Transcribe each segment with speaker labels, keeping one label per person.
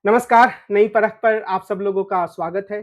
Speaker 1: नमस्कार, नई परख पर आप सब लोगों का स्वागत है।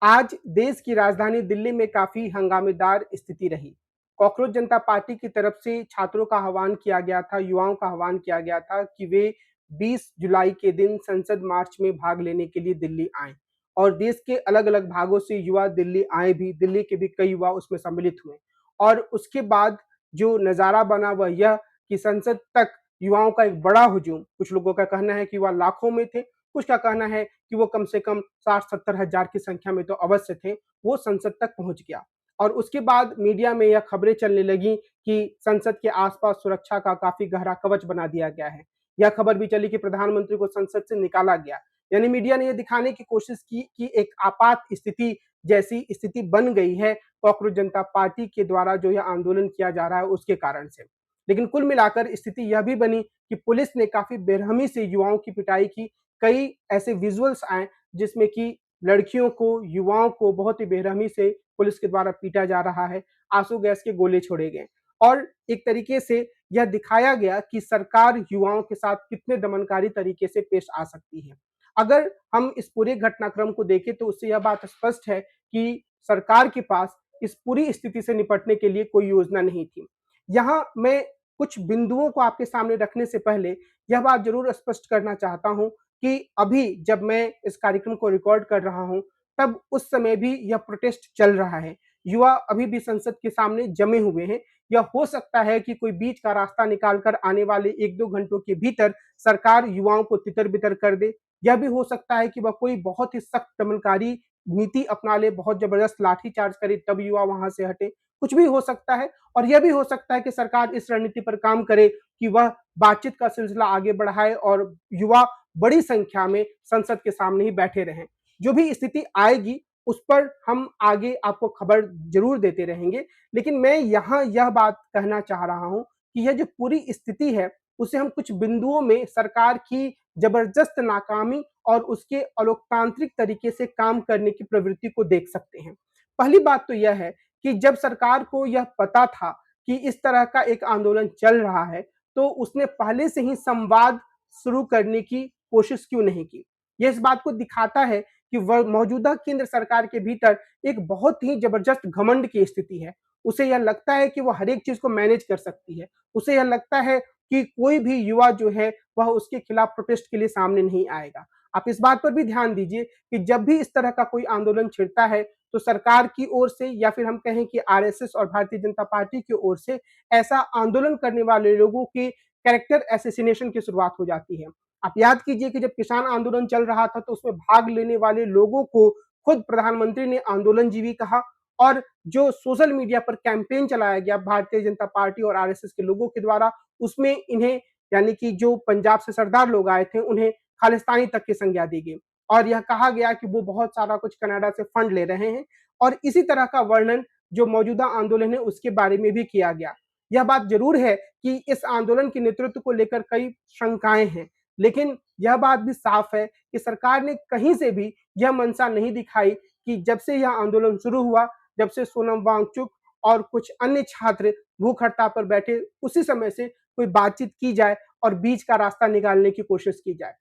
Speaker 1: आज देश की राजधानी दिल्ली में काफ़ी हंगामेदार स्थिति रही। कॉकरोच जनता पार्टी की तरफ से छात्रों का आह्वान किया गया था, युवाओं का आह्वान किया गया था कि वे 20 जुलाई के दिन संसद मार्च में भाग लेने के लिए दिल्ली आएँ और देश के अलग-अलग भागों से युवा दिल्ली आए भी, दिल्ली के भी कई युवा उसमें सम्मिलित हुए और उसके बाद जो नज़ारा बना वह यह कि संसद तक युवाओं का एक बड़ा हुजूम, कुछ लोगों का कहना है कि वह लाखों में थे, कुछ का कहना है कि वो कम से कम 60-70 हज़ार की संख्या में तो अवश्य थे, वो संसद तक पहुँच गया। और उसके बाद मीडिया में यह खबरें चलने लगीं कि संसद के आस-पास सुरक्षा का काफ़ी गहरा कवच बना दिया गया है। यह खबर भी चली कि प्रधानमंत्री को संसद से निकाला गया। यानी मीडिया ने ये दिखाने की कोशिश की कि एक आपात स्थिति जैसी स्थिति बन गई है, कॉकरोच जनता पार्टी के द्वारा जो यह आंदोलन किया जा रहा है उसके कारण से। लेकिन कुल मिलाकर स्थिति यह भी बनी कि पुलिस ने काफ़ी बेरहमी से युवाओं की पिटाई की। कई ऐसे विजुअल्स आए जिसमें कि लड़कियों को, युवाओं को बहुत ही बेरहमी से पुलिस के द्वारा पीटा जा रहा है, आंसू गैस के गोले छोड़े गए और एक तरीके से यह दिखाया गया कि सरकार युवाओं के साथ कितने दमनकारी तरीके से पेश आ सकती है। अगर हम इस पूरे घटनाक्रम को देखें तो उससे यह बात स्पष्ट है कि सरकार के पास इस पूरी स्थिति से निपटने के लिए कोई योजना नहीं थी। यहाँ मैं कुछ बिंदुओं को आपके सामने रखने से पहले यह बात ज़रूर स्पष्ट करना चाहता हूँ कि अभी जब मैं इस कार्यक्रम को रिकॉर्ड कर रहा हूँ, तब उस समय भी यह प्रोटेस्ट चल रहा है। युवा अभी भी संसद के सामने जमे हुए हैं। यह हो सकता है कि कोई बीच का रास्ता निकाल कर आने वाले 1-2 घंटों के भीतर सरकार युवाओं को तितर-बितर कर दे। यह भी हो सकता है कि वह कोई बहुत ही सख्त दमनकारी नीति अपना ले, बहुत ज़बरदस्त लाठीचार्ज करे तब युवा वहाँ से हटे। कुछ भी हो सकता है और यह भी हो सकता है कि सरकार इस रणनीति पर काम करे कि वह बातचीत का सिलसिला आगे बढ़ाए और युवा बड़ी संख्या में संसद के सामने ही बैठे रहें। जो भी स्थिति आएगी उस पर हम आगे आपको खबर ज़रूर देते रहेंगे। लेकिन मैं यहाँ यह बात कहना चाह रहा हूँ कि यह जो पूरी स्थिति है उसे हम कुछ बिंदुओं में सरकार की ज़बरदस्त नाकामी और उसके अलोकतांत्रिक तरीके से काम करने की प्रवृत्ति को देख सकते हैं। पहली बात तो यह है कि जब सरकार को यह पता था कि इस तरह का एक आंदोलन चल रहा है, तो उसने पहले से ही संवाद शुरू करने की कोशिश क्यों नहीं की? ये इस बात को दिखाता है कि वह मौजूदा केंद्र सरकार के भीतर एक बहुत ही ज़बरदस्त घमंड की स्थिति है। उसे यह लगता है कि वो हर एक चीज़ को मैनेज कर सकती है। उसे यह लगता है कि कोई भी युवा जो है, वह उसके खिलाफ प्रोटेस्ट के लिए सामने नहीं आएगा। आप इस बात पर भी ध्यान दीजिए कि जब भी इस तरह का कोई आंदोलन छिड़ता है, तो सरकार की ओर से या फिर हम कहें कि आरएसएस और भारतीय जनता पार्टी की ओर से ऐसा आंदोलन करने वाले लोगों के कैरेक्टर असैसिनेशन की शुरुआत हो जाती है। आप याद कीजिए कि जब किसान आंदोलन चल रहा था तो उसमें भाग लेने वाले लोगों को खुद प्रधानमंत्री ने आंदोलनजीवी कहा और जो सोशल मीडिया पर कैंपेन चलाया गया भारतीय जनता पार्टी और आरएसएस के लोगों के द्वारा उसमें इन्हें यानी कि जो पंजाब से सरदार लोग आए थे उन्हें खालिस्तानी तक की संज्ञा दी गई और यह कहा गया कि वो बहुत सारा कुछ कनाडा से फंड ले रहे हैं और इसी तरह का वर्णन जो मौजूदा आंदोलन है उसके बारे में भी किया गया। यह बात जरूर है कि इस आंदोलन के नेतृत्व को लेकर कई शंकाएं हैं, लेकिन यह बात भी साफ है कि सरकार ने कहीं से भी यह मंशा नहीं दिखाई कि जब से यह आंदोलन शुरू हुआ, जब से सोनम वांगचुक और कुछ अन्य छात्र भूख हड़ताल पर बैठे, उसी समय से कोई बातचीत की जाए और बीच का रास्ता निकालने की कोशिश की जाए।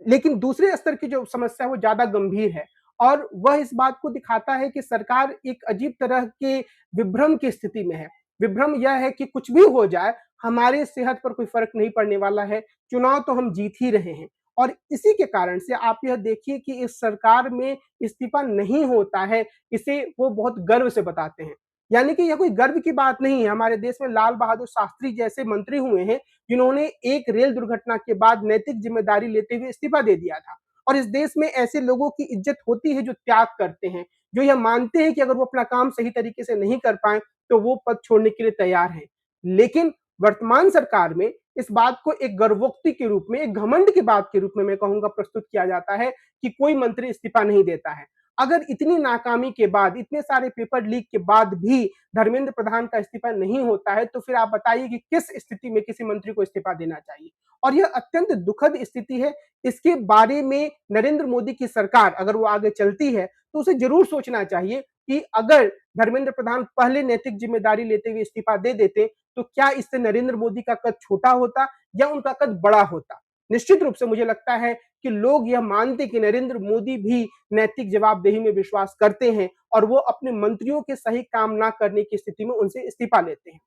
Speaker 1: लेकिन दूसरे स्तर की जो समस्या है वो ज़्यादा गंभीर है और वह इस बात को दिखाता है कि सरकार एक अजीब तरह के विभ्रम की स्थिति में है। विभ्रम यह है कि कुछ भी हो जाए, हमारे सेहत पर कोई फ़र्क नहीं पड़ने वाला है, चुनाव तो हम जीत ही रहे हैं। और इसी के कारण से आप यह देखिए कि इस सरकार में इस्तीफ़ा नहीं होता है, इसे वो बहुत गर्व से बताते हैं। यानी कि यह कोई गर्व की बात नहीं है, हमारे देश में लाल बहादुर शास्त्री जैसे मंत्री हुए हैं जिन्होंने एक रेल दुर्घटना के बाद नैतिक जिम्मेदारी लेते हुए इस्तीफा दे दिया था और इस देश में ऐसे लोगों की इज्जत होती है जो त्याग करते हैं, जो यह मानते हैं कि अगर वो अपना काम सही तरीके से नहीं कर पाए तो वो पद छोड़ने के लिए तैयार हैं। लेकिन वर्तमान सरकार में इस बात को एक गर्वोक्ति के रूप में, एक घमंड की बात के रूप में मैं कहूंगा प्रस्तुत किया जाता है कि कोई मंत्री इस्तीफा नहीं देता है। अगर इतनी नाकामी के बाद, इतने सारे पेपर लीक के बाद भी धर्मेंद्र प्रधान का इस्तीफा नहीं होता है, तो फिर आप बताइए कि किस स्थिति में किसी मंत्री को इस्तीफा देना चाहिए। और यह अत्यंत दुखद स्थिति है। इसके बारे में नरेंद्र मोदी की सरकार अगर वो आगे चलती है, तो उसे जरूर सोचना चाहिए कि अगर धर्मेंद्र प्रधान पहले नैतिक जिम्मेदारी लेते हुए इस्तीफा दे देते, तो क्या इससे नरेंद्र मोदी का कद छोटा होता या उनका कद बड़ा होता। निश्चित रूप से मुझे लगता है कि लोग यह मानते कि नरेंद्र मोदी भी नैतिक जवाबदेही में विश्वास करते हैं और वो अपने मंत्रियों के सही काम ना करने की स्थिति में उनसे इस्तीफा लेते हैं।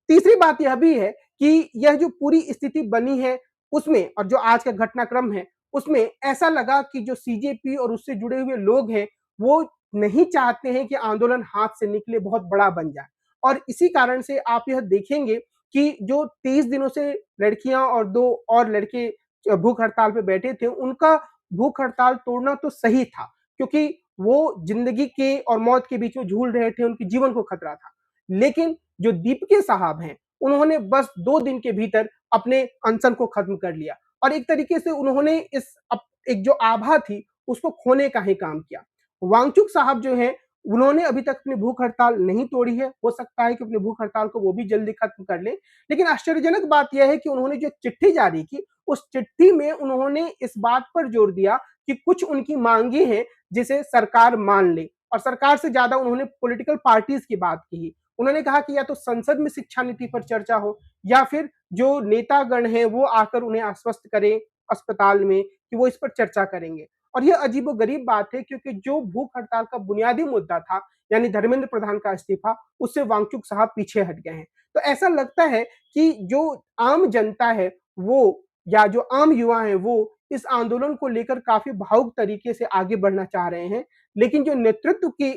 Speaker 1: तीसरी बात यह भी है कि यह जो पूरी स्थिति बनी है उसमें और जो आज का घटनाक्रम है उसमें ऐसा लगा कि जो सीजेपी और उससे जुड़े हुए लोग हैं वो नहीं चाहते हैं कि आंदोलन हाथ से निकले बहुत बड़ा बन जाए और इसी कारण से आप यह देखेंगे कि जो 23 दिनों से लड़कियां और दो और लड़के भूख हड़ताल पे बैठे थे उनका भूख हड़ताल तोड़ना तो सही था क्योंकि वो जिंदगी के और मौत के बीच में झूल रहे थे उनके जीवन को खतरा था लेकिन जो दीपके साहब हैं उन्होंने बस 2 दिन के भीतर अपने अनशन को खत्म कर लिया और एक तरीके से उन्होंने एक जो आभा थी उसको खोने का ही काम किया। वांगचुक साहब जो हैं उन्होंने अभी तक अपनी भूख हड़ताल नहीं तोड़ी है, हो सकता है कि अपनी भूख हड़ताल को वो भी जल्दी खत्म कर लें। लेकिन आश्चर्यजनक बात यह है कि उन्होंने जो चिट्ठी जारी की, उस चिट्ठी में उन्होंने इस बात पर जोर दिया कि कुछ उनकी मांगे हैं जिसे सरकार मान ले और सरकार से ज्यादा उन्होंने पॉलिटिकल पार्टीज की बात की। उन्होंने कहा कि या तो संसद में शिक्षा नीति पर चर्चा हो या फिर जो नेतागण हैं वो आकर उन्हें आश्वस्त करें अस्पताल में कि वो इस पर चर्चा करेंगे और यह अजीबोगरीब बात है क्योंकि जो भूख हड़ताल का बुनियादी मुद्दा था यानी धर्मेंद्र प्रधान का इस्तीफा उससे वांगचुक साहब पीछे हट गए हैं। तो ऐसा लगता है कि जो आम जनता है वो या जो आम युवा है वो इस आंदोलन को लेकर काफी भावुक तरीके से आगे बढ़ना चाह रहे हैं लेकिन जो नेतृत्व के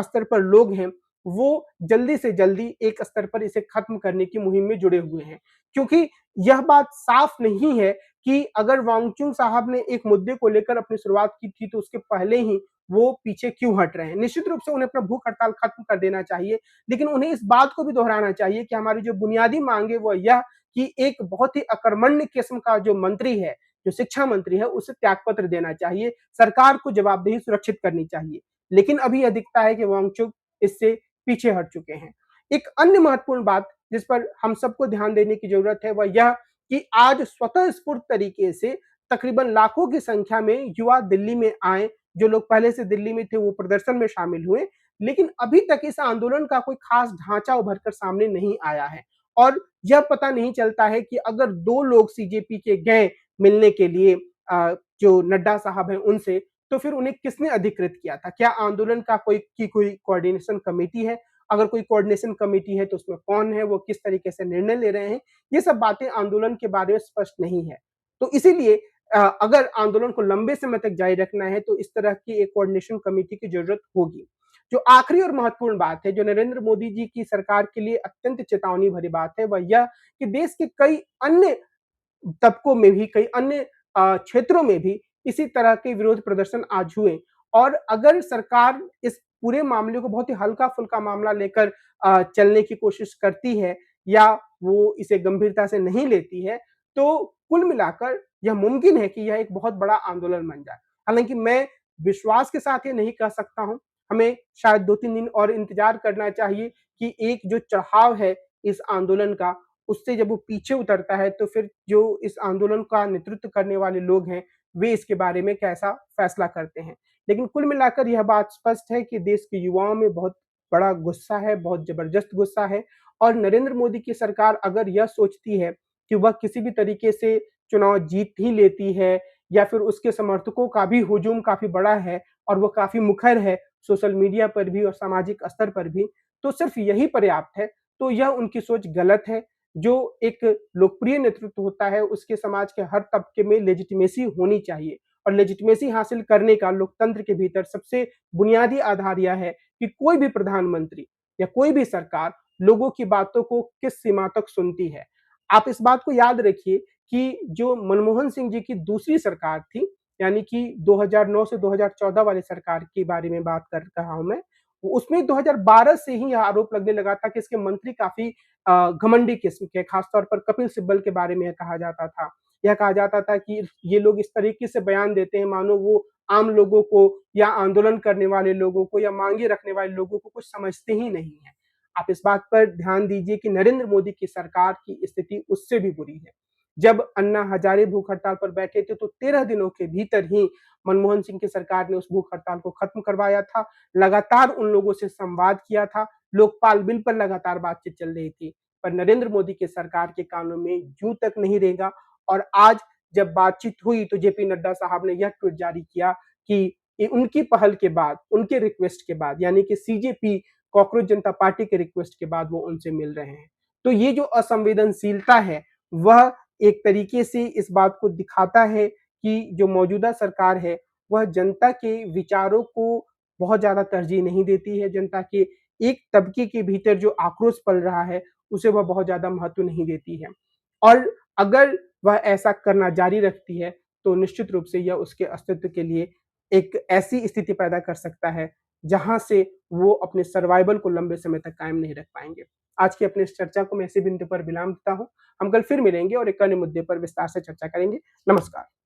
Speaker 1: स्तर पर लोग हैं वो जल्दी से जल्दी एक स्तर पर इसे खत्म करने की मुहिम में जुड़े हुए हैं क्योंकि यह बात साफ नहीं है कि अगर वांगचुक साहब ने एक मुद्दे को लेकर अपनी शुरुआत की थी तो उसके पहले ही वो पीछे क्यों हट रहे हैं। निश्चित रूप से उन्हें अपना भूख हड़ताल खत्म कर देना चाहिए लेकिन उन्हें इस बात को भी दोहराना चाहिए कि हमारी जो बुनियादी मांग है वो यह कि एक बहुत ही अकर्मण्य किस्म का जो मंत्री है जो शिक्षा मंत्री है उसे त्यागपत्र देना चाहिए, सरकार को जवाबदेही सुरक्षित करनी चाहिए। लेकिन अभी यह दिखता है कि वांगचुक इससे पीछे हट चुके हैं। एक अन्य महत्वपूर्ण बात जिस पर हम सबको ध्यान देने की जरूरत है वह यह कि आज स्वतः स्फूर्त तरीके से तकरीबन लाखों की संख्या में युवा दिल्ली में आए, जो लोग पहले से दिल्ली में थे वो प्रदर्शन में शामिल हुए, लेकिन अभी तक इस आंदोलन का कोई खास ढांचा उभर कर सामने नहीं आया है और यह पता नहीं चलता है कि अगर 2 लोग सीजेपी के गए मिलने के लिए जो नड्डा साहब हैं उनसे तो फिर उन्हें किसने अधिकृत किया था? क्या आंदोलन का कोई कोऑर्डिनेशन कमेटी है? अगर कोई कोऑर्डिनेशन कमेटी है तो उसमें कौन है? वो किस तरीके से निर्णय ले रहे हैं? ये सब बातें आंदोलन के बारे में स्पष्ट नहीं है। तो इसीलिए अगर आंदोलन को लंबे समय तक जारी रखना है तो इस तरह की एक कोऑर्डिनेशन कमेटी की जरूरत होगी। जो आखिरी और महत्वपूर्ण बात है, जो नरेंद्र मोदी जी की सरकार के लिए अत्यंत चेतावनी भरी बात है, वह यह कि देश के कई अन्य तबकों में भी कई अन्य क्षेत्रों में भी इसी तरह के विरोध प्रदर्शन आज हुए और अगर सरकार इस पूरे मामले को बहुत ही हल्का-फुल्का मामला लेकर चलने की कोशिश करती है या वो इसे गंभीरता से नहीं लेती है, तो कुल मिलाकर यह मुमकिन है कि यह एक बहुत बड़ा आंदोलन बन जाए। हालाँकि मैं विश्वास के साथ ये नहीं कह सकता हूँ, हमें शायद 2-3 दिन और इंतज़ार करना चाहिए कि एक जो चढ़ाव है इस आंदोलन का उससे जब वो पीछे उतरता है तो फिर जो इस आंदोलन का नेतृत्व करने वाले लोग हैं, वे इसके बारे में कैसा फैसला करते हैं। लेकिन कुल मिलाकर यह बात स्पष्ट है कि देश के युवाओं में बहुत बड़ा गुस्सा है, बहुत ज़बरदस्त गुस्सा है और नरेंद्र मोदी की सरकार अगर यह सोचती है कि वह किसी भी तरीके से चुनाव जीत ही लेती है या फिर उसके समर्थकों का भी हुजूम काफ़ी बड़ा है और वो काफ़ी मुखर है सोशल मीडिया पर भी और सामाजिक स्तर पर भी, तो सिर्फ यही पर्याप्त है। तो यह उनकी सोच गलत है। जो एक लोकप्रिय नेतृत्व होता है उसके समाज के हर तबके में लेजिटिमेसी होनी चाहिए और लेजिटिमेसी हासिल करने का लोकतंत्र के भीतर सबसे बुनियादी आधार यह है कि कोई भी प्रधानमंत्री या कोई भी सरकार लोगों की बातों को किस सीमा तक सुनती है। आप इस बात को याद रखिए कि जो मनमोहन सिंह जी की दूसरी सरकार थी, यानी कि 2009 से 2014 वाली सरकार के बारे में बात कर रहा हूं मैं, उसमें 2012 से ही यह आरोप लगने लगा था कि इसके मंत्री काफी घमंडी किस्म के, खासतौर पर कपिल सिब्बल के बारे में कहा जाता था। यह कहा जाता था कि ये लोग इस तरीके से बयान देते हैं मानो वो आम लोगों को या आंदोलन करने वाले लोगों को या मांगे रखने वाले लोगों को कुछ समझते ही नहीं है। आप इस बात पर ध्यान दीजिए कि नरेंद्र मोदी की सरकार की स्थिति उससे भी बुरी है। जब अन्ना हजारे भूख हड़ताल पर बैठे थे तो 13 दिनों के भीतर ही मनमोहन सिंह की सरकार ने उस भूख हड़ताल को खत्म करवाया था, लगातार उन लोगों से संवाद किया था, लोकपाल बिल पर लगातार बातचीत चल रही थी। पर नरेंद्र मोदी की सरकार के कानों में जूं तक नहीं रेंगा और आज जब बातचीत हुई तो जेपी नड्डा साहब ने यह ट्वीट जारी किया कि उनकी पहल के बाद, उनके रिक्वेस्ट के बाद, यानी कि सीजेपी कॉकरोच जनता पार्टी के रिक्वेस्ट के बाद वो उनसे मिल रहे हैं। तो ये जो असंवेदनशीलता है, वह एक तरीके से इस बात को दिखाता है कि जो मौजूदा सरकार है, वह जनता के विचारों को बहुत ज़्यादा तरजीह नहीं देती है। जनता के एक तबके के भीतर जो आक्रोश पल रहा है, उसे वह बहुत ज़्यादा महत्व नहीं देती है। और अगर वह ऐसा करना जारी रखती है, तो निश्चित रूप से यह उसके अस्तित्व के लिए एक ऐसी स्थिति पैदा कर सकता है, जहाँ से वो अपने सर्वाइवल को लंबे समय तक कायम नहीं रख पाएँगे। आज की अपनी इस चर्चा को मैं इसी बिंदु पर विराम देता हूँ। हम कल फिर मिलेंगे और एक अन्य मुद्दे पर विस्तार से चर्चा करेंगे। नमस्कार।